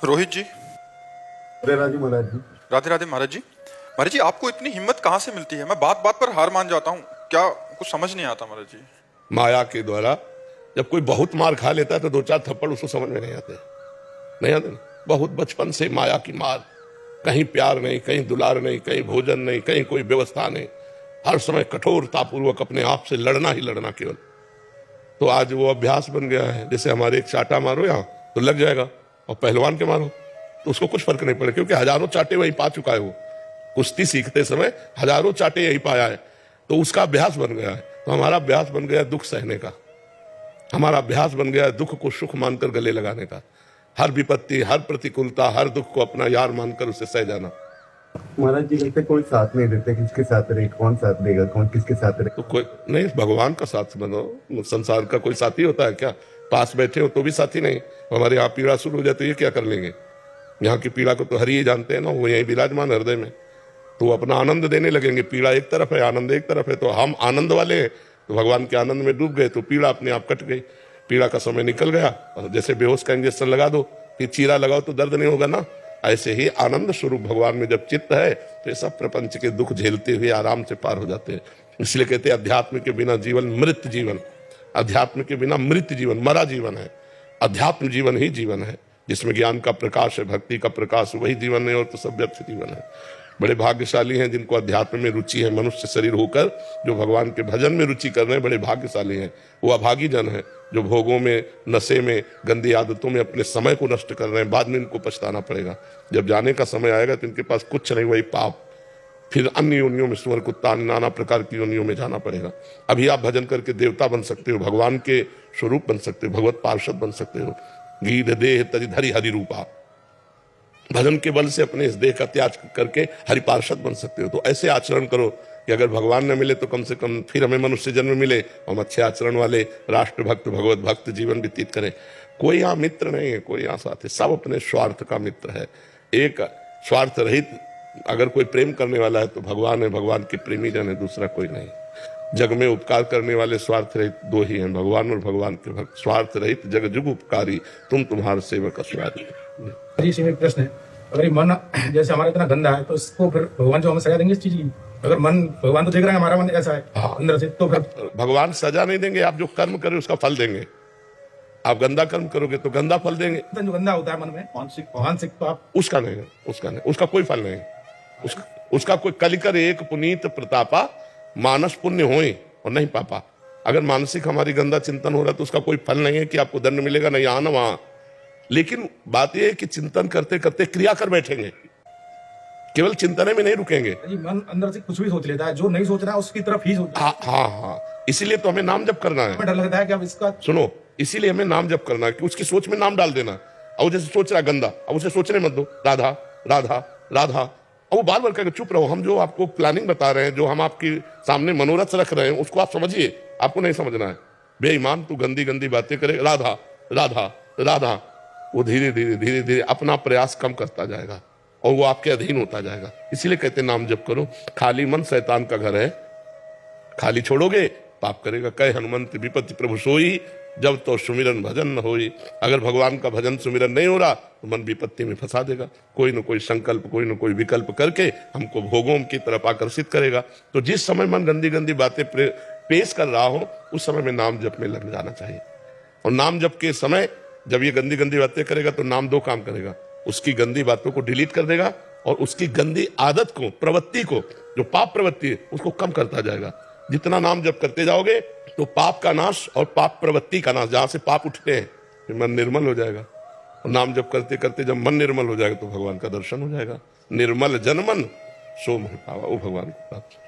रोहित जी। राधे राधे महाराज जी। राधे राधे महाराज जी। महाराज जी, आपको इतनी हिम्मत कहाँ से मिलती है? मैं बात बात पर हार मान जाता हूँ, क्या कुछ समझ नहीं आता महाराज जी। माया के द्वारा जब कोई बहुत मार खा लेता है तो दो चार थप्पड़ उसको समझ में नहीं आते। नहीं आते ना? बहुत बचपन से माया की मार, कहीं प्यार नहीं, कहीं दुलार नहीं, कहीं भोजन नहीं, कहीं कोई व्यवस्था नहीं, हर समय कठोरतापूर्वक अपने आप से लड़ना ही लड़ना केवल। तो आज वो अभ्यास बन गया है। जैसे हमारे एक चाटा मारो यहाँ तो लग जाएगा, और पहलवान के मारो तो उसको कुछ फर्क नहीं पड़ेगा, क्योंकि हजारों चाटे वही पा चुका है। वो कुश्ती सीखते समय हजारों चाटे यही पाया है, तो उसका अभ्यास बन गया है। तो हमारा अभ्यास बन गया दुख सहने का, हमारा अभ्यास बन गया दुख को सुख मानकर गले लगाने का। हर विपत्ति, हर प्रतिकूलता, हर दुख को अपना यार मानकर उसे सह जाना। महाराज जी कहते कोई साथ नहीं देते, किसके साथ रहे, कौन साथ देगा, कौन किसके साथ रहे? तो कोई नहीं, भगवान का साथ बनो। संसार का कोई साथी होता है क्या? पास बैठे हो तो भी साथी नहीं। हमारे यहाँ पीड़ा शुरू हो जाए तो ये क्या कर लेंगे? यहाँ की पीड़ा को तो हरि ही जानते हैं ना, वो यही विराजमान हृदय में। तो अपना आनंद देने लगेंगे। पीड़ा एक तरफ है, आनंद एक तरफ है। तो हम आनंद वाले हैं तो भगवान के आनंद में डूब गए, तो पीड़ा अपने आप कट गई। पीड़ा का समय निकल गया, और जैसे बेहोश का इंजेक्शन लगा दो, फिर चीरा लगाओ तो दर्द नहीं होगा ना। ऐसे ही आनंद स्वरूप भगवान में जब चित्त है तो ये सब प्रपंच के दुख झेलते हुए आराम से पार हो जाते हैं। इसलिए कहते हैं अध्यात्म के बिना जीवन मृत जीवन, अध्यात्म के बिना मृत जीवन, मरा जीवन है। अध्यात्म जीवन ही जीवन है, जिसमें ज्ञान का प्रकाश है, भक्ति का प्रकाश, वही जीवन है, और तो सब व्यर्थ जीवन है। बड़े भाग्यशाली हैं जिनको अध्यात्म में रुचि है, मनुष्य शरीर होकर जो भगवान के भजन में रुचि कर रहे हैं, बड़े भाग्यशाली हैं। वो अभागी जन है जो भोगों में, नशे में, गंदी आदतों में अपने समय को नष्ट कर रहे हैं। बाद में इनको पछताना पड़ेगा। जब जाने का समय आएगा तो इनके पास कुछ नहीं, वही पाप। फिर अन्य योनियों में, सुअर, कुत्ता, नाना प्रकार की योनियों में जाना पड़ेगा। अभी आप भजन करके देवता बन सकते हो, भगवान के स्वरूप बन सकते हो, भगवत पार्षद बन सकते हो। गीध देह तजि धरि हरि रूपा, भजन के बल से अपने इस देह का त्याग करके हरि पार्षद बन सकते हो। तो ऐसे आचरण करो कि अगर भगवान न मिले तो कम से कम फिर हमें मनुष्य जन्म मिले, हम अच्छे आचरण वाले राष्ट्र भक्त, भगवत भक्त जीवन व्यतीत करें। कोई यहाँ मित्र नहीं है, कोई यहाँ साथी, सब अपने स्वार्थ का मित्र है। एक स्वार्थ रहित अगर कोई प्रेम करने वाला है तो भगवान है, भगवान के प्रेमी जन है, दूसरा कोई नहीं। जग में उपकार करने वाले स्वार्थ रहित दो ही हैं, भगवान और भगवान के भक्त। स्वार्थ रहित जग जुग उपकारी, तुम तुम्हारे सेवक अस्वादी। जी इसमें एक प्रश्न है, अगर ये मन जैसे हमारा इतना गंदा है तो इसको फिर भगवान जो हमें सजा देंगे इस चीज की? अगर मन, भगवान तो देख रहे हैं हमारा मन ऐसा है अंदर से, तो फिर भगवान सजा नहीं देंगे, आप जो कर्म करें उसका फल देंगे। आप गंदा कर्म करोगे तो गंदा फल देंगे। जो गंदा होता है मन में मानसिक तो आप उसका नहीं, उसका कोई फल नहीं। उसका कोई कलिकर एक पुनीत प्रतापा, मानस पुण्य होए और नहीं पापा। अगर मानसिक हमारी गंदा चिंतन हो रहा है तो उसका कोई फल नहीं है कि आपको दंड मिलेगा, नहीं आना वहां। लेकिन बात यह है कि चिंतन करते करते क्रिया कर बैठेंगे, केवल चिंतन में नहीं रुकेंगे। जी मन अंदर से कुछ भी सोच लेता है, जो नहीं सोच रहा है उसकी तरफ ही सोचता है। हाँ, इसीलिए तो हमें नाम जप करना है। हमें डर लगता है कि अब इसका, सुनो, इसीलिए हमें नाम जप करना है कि उसकी सोच में नाम डाल देना। और जैसे सोच रहा है गंदा, अब उसे सोचने मत दो, राधा राधा राधा, और वो बार बार कहेगा चुप रहो। हम जो आपको प्लानिंग बता रहे हैं, जो हम आपके सामने मनोरथ रख रहे हैं, उसको आप समझिए, आपको नहीं समझना है। बेईमान तू गंदी गंदी बातें करे, राधा राधा राधा। वो धीरे धीरे धीरे धीरे अपना प्रयास कम करता जाएगा और वो आपके अधीन होता जाएगा। इसीलिए कहते हैं नाम जप करो। खाली मन शैतान का घर है, खाली छोड़ोगे पाप करेगा। कहे हनुमंत विपत्ति प्रभु सोई, जब तो सुमिरन भजन न होई। अगर भगवान का भजन सुमिरन नहीं हो रहा तो मन विपत्ति में फंसा देगा। कोई न कोई संकल्प, कोई न कोई विकल्प करके हमको भोगों की तरफ आकर्षित करेगा। तो जिस समय मन गंदी गंदी बातें पेश कर रहा हो, उस समय में नाम जप में लग जाना चाहिए। और नाम जप के समय जब ये गंदी गंदी बातें करेगा तो नाम दो काम करेगा, उसकी गंदी बातों को डिलीट कर देगा और उसकी गंदी आदत को, प्रवृत्ति को, जो पाप प्रवृत्ति है, उसको कम करता जाएगा। जितना नाम जप करते जाओगे तो पाप का नाश और पाप प्रवृत्ति का नाश, जहां से पाप उठते हैं, फिर मन निर्मल हो जाएगा। और नाम जप करते करते जब मन निर्मल हो जाएगा तो भगवान का दर्शन हो जाएगा। निर्मल जनमन सो मोहि पावा, वो भगवान को प्राप्त।